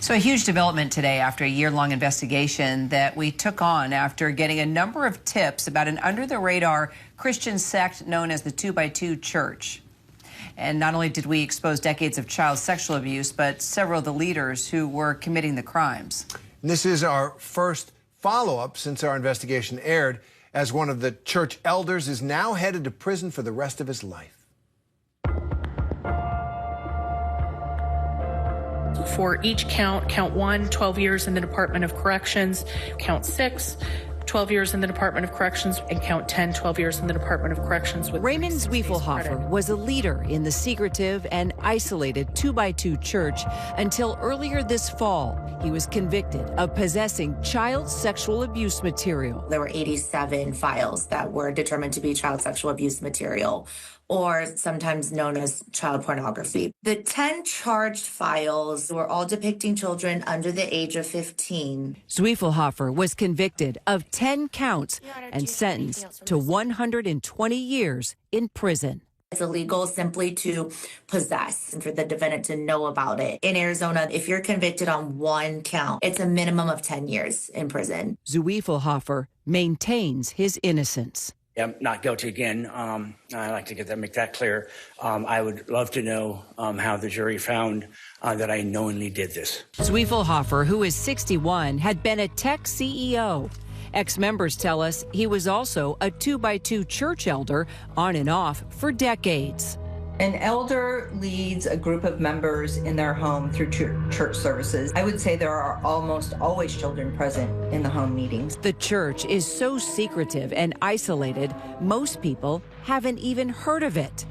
So a huge development today after a year-long investigation that we took on after getting a number of tips about an under-the-radar Christian sect known as the 2x2 Church. And not only did we expose decades of child sexual abuse, but several of the leaders who were committing the crimes. And this is our first follow-up since our investigation aired, as one of the church elders is now headed to prison for the rest of his life. For each count 1, 12 years in the Department of Corrections, count 6, 12 years in the Department of Corrections, and count 10, 12 years in the Department of Corrections. Raymond Zwiefelhofer was a leader in the secretive and isolated 2x2 Church until earlier this fall. He was convicted of possessing child sexual abuse material. There were 87 files that were determined to be child sexual abuse material, or sometimes known as child pornography. The 10 charged files were all depicting children under the age of 15. Zwiefelhofer was convicted of 10 counts and sentenced to 120 years in prison. It's illegal simply to possess and for the defendant to know about it. In Arizona, if you're convicted on one count, it's a minimum of 10 years in prison. Zwiefelhofer maintains his innocence. I'm not guilty again. I like to make that clear. I would love to know how the jury found that I knowingly did this. Zwiefelhofer, who is 61, had been a tech CEO. Ex-members tell us he was also a 2x2 church elder on and off for decades. An elder leads a group of members in their home through church services. I would say there are almost always children present in the home meetings. The church is so secretive and isolated, most people haven't even heard of it.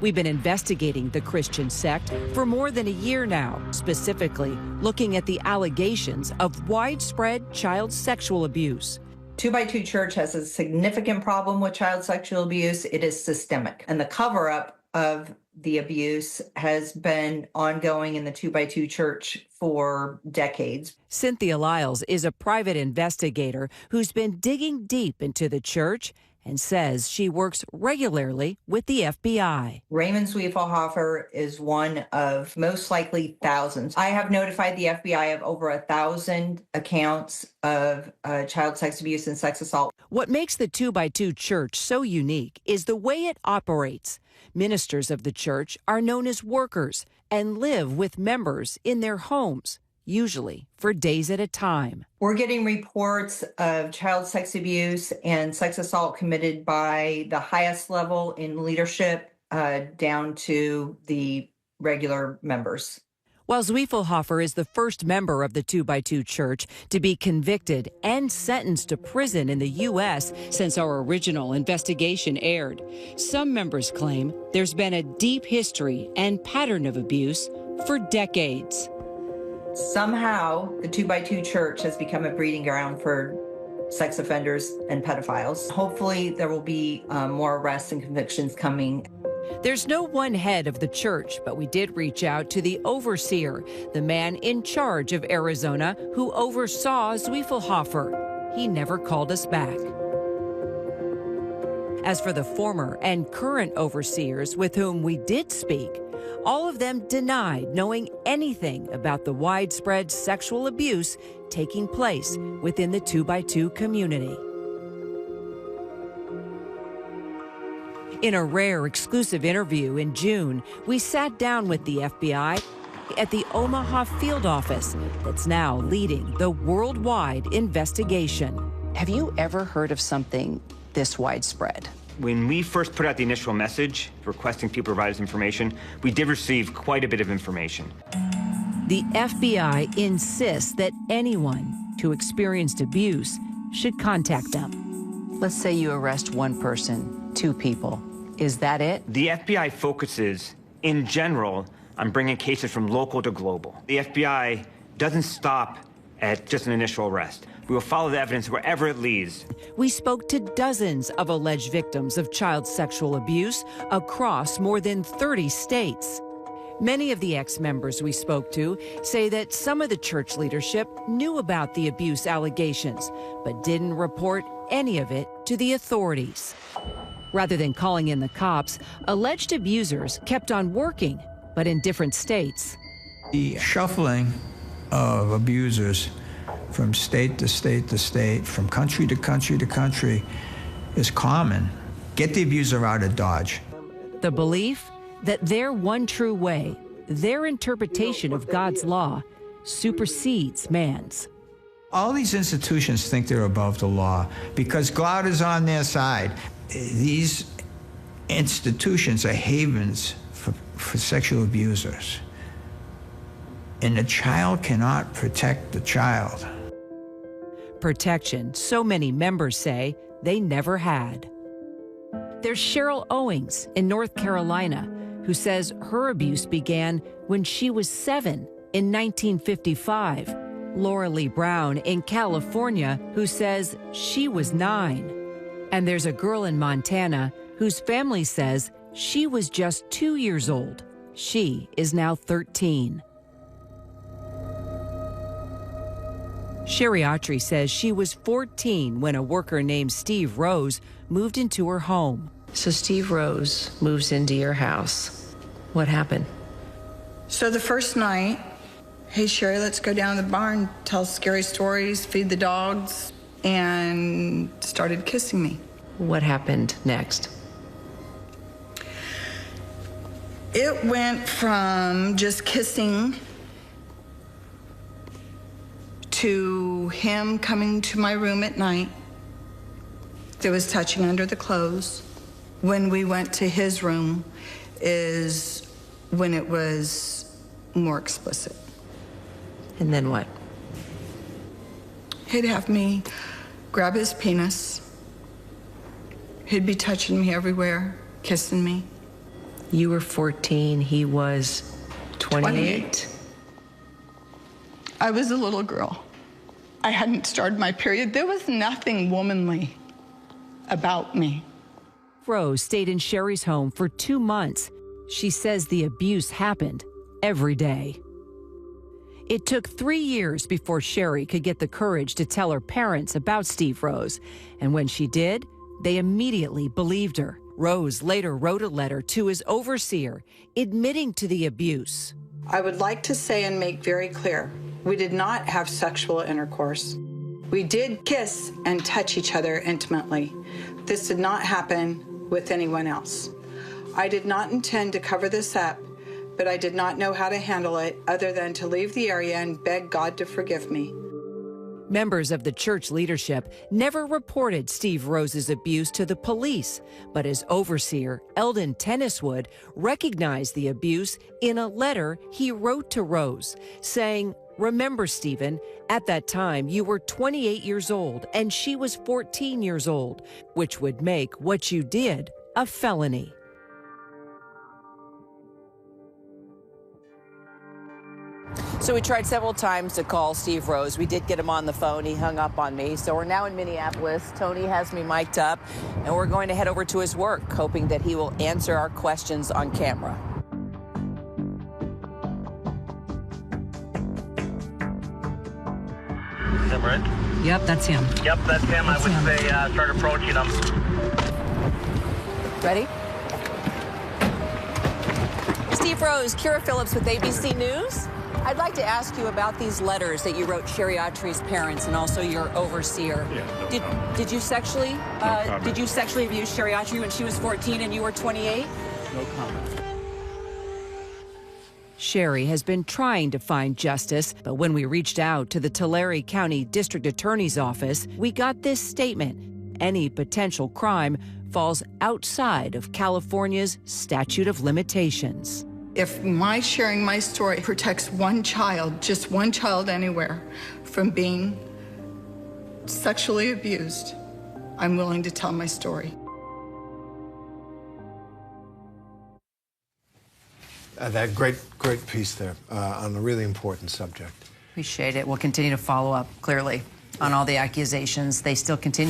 We've been investigating the Christian sect for more than a year now, specifically looking at the allegations of widespread child sexual abuse. 2x2 Church has a significant problem with child sexual abuse. It is systemic, and the cover-up of the abuse has been ongoing in the 2x2 Church for decades. Cynthia Lyles is a private investigator who's been digging deep into the church and says she works regularly with the FBI. Raymond Zwiefelhofer is one of most likely thousands. I have notified the FBI of over 1,000 accounts of child sex abuse and sex assault. What makes the 2x2 Church so unique is the way it operates. Ministers of the church are known as workers and live with members in their homes, usually for days at a time. We're getting reports of child sex abuse and sex assault committed by the highest level in leadership down to the regular members. While Zwiefelhofer is the first member of the 2x2 Church to be convicted and sentenced to prison in the U.S. since our original investigation aired, some members claim there's been a deep history and pattern of abuse for decades. Somehow, the 2x2 Church has become a breeding ground for sex offenders and pedophiles. Hopefully, there will be more arrests and convictions coming. There's no one head of the church, but we did reach out to the overseer, the man in charge of Arizona who oversaw Zwiefelhofer. He never called us back. As for the former and current overseers with whom we did speak, all of them denied knowing anything about the widespread sexual abuse taking place within the 2x2 community. In a rare exclusive interview in June, we sat down with the FBI at the Omaha field office that's now leading the worldwide investigation. Have you ever heard of something this widespread? When we first put out the initial message requesting people provide us information, we did receive quite a bit of information. The FBI insists that anyone who experienced abuse should contact them. Let's say you arrest one person, 2 people. Is that it? The FBI focuses, in general, on bringing cases from local to global. The FBI doesn't stop at just an initial arrest. We will follow the evidence wherever it leads. We spoke to dozens of alleged victims of child sexual abuse across more than 30 states. Many of the ex-members we spoke to say that some of the church leadership knew about the abuse allegations, but didn't report any of it to the authorities. Rather than calling in the cops, alleged abusers kept on working, but in different states. The shuffling of abusers from state to state to state, from country to country to country, is common. Get the abuser out of Dodge. The belief that their one true way, their interpretation of God's law, supersedes man's. All these institutions think they're above the law because God is on their side. These institutions are havens for sexual abusers. And the child cannot protect the child. Protection, so many members say they never had. There's Cheryl Owings in North Carolina, who says her abuse began when she was 7 in 1955. Laura Lee Brown in California, who says she was 9. And there's a girl in Montana whose family says she was just 2 years old. She is now 13. Sherry Autry says she was 14 when a worker named Steve Rose moved into her home. So Steve Rose moves into your house. What happened? So the first night, hey, Sherry, let's go down to the barn, tell scary stories, feed the dogs, and started kissing me. What happened next? It went from just kissing to him coming to my room at night. There was touching under the clothes. When we went to his room is when it was more explicit. And then what? He'd have me grab his penis. He'd be touching me everywhere, kissing me. You were 14, he was 28. I was a little girl. I hadn't started my period. There was nothing womanly about me. Rose stayed in Sherry's home for 2 months. She says the abuse happened every day. It took 3 years before Sherry could get the courage to tell her parents about Steve Rose. And when she did, they immediately believed her. Rose later wrote a letter to his overseer admitting to the abuse. I would like to say and make very clear, we did not have sexual intercourse. We did kiss and touch each other intimately. This did not happen with anyone else. I did not intend to cover this up, but I did not know how to handle it other than to leave the area and beg God to forgive me. Members of the church leadership never reported Steve Rose's abuse to the police, but his overseer, Eldon Tenniswood, recognized the abuse in a letter he wrote to Rose, saying, "Remember, Stephen, at that time you were 28 years old and she was 14 years old, which would make what you did a felony." So we tried several times to call Steve Rose. We did get him on the phone. He hung up on me. So we're now in Minneapolis. Tony has me mic'd up, and we're going to head over to his work, hoping that he will answer our questions on camera. Is that right? Yep, that's him. Yep, that's him. I would say start approaching him. Ready? Steve Rose, Kira Phillips with ABC News. I'd like to ask you about these letters that you wrote Sherry Autry's parents and also your overseer. Yeah, did you sexually abuse Sherry Autry when she was 14 and you were 28? No comment. Sherry has been trying to find justice, but when we reached out to the Tulare County District Attorney's Office, we got this statement: any potential crime falls outside of California's statute of limitations. If my sharing my story protects one child, just one child anywhere, from being sexually abused, I'm willing to tell my story. That great piece there on a really important subject. Appreciate it. We'll continue to follow up, clearly, on all the accusations. They still continue.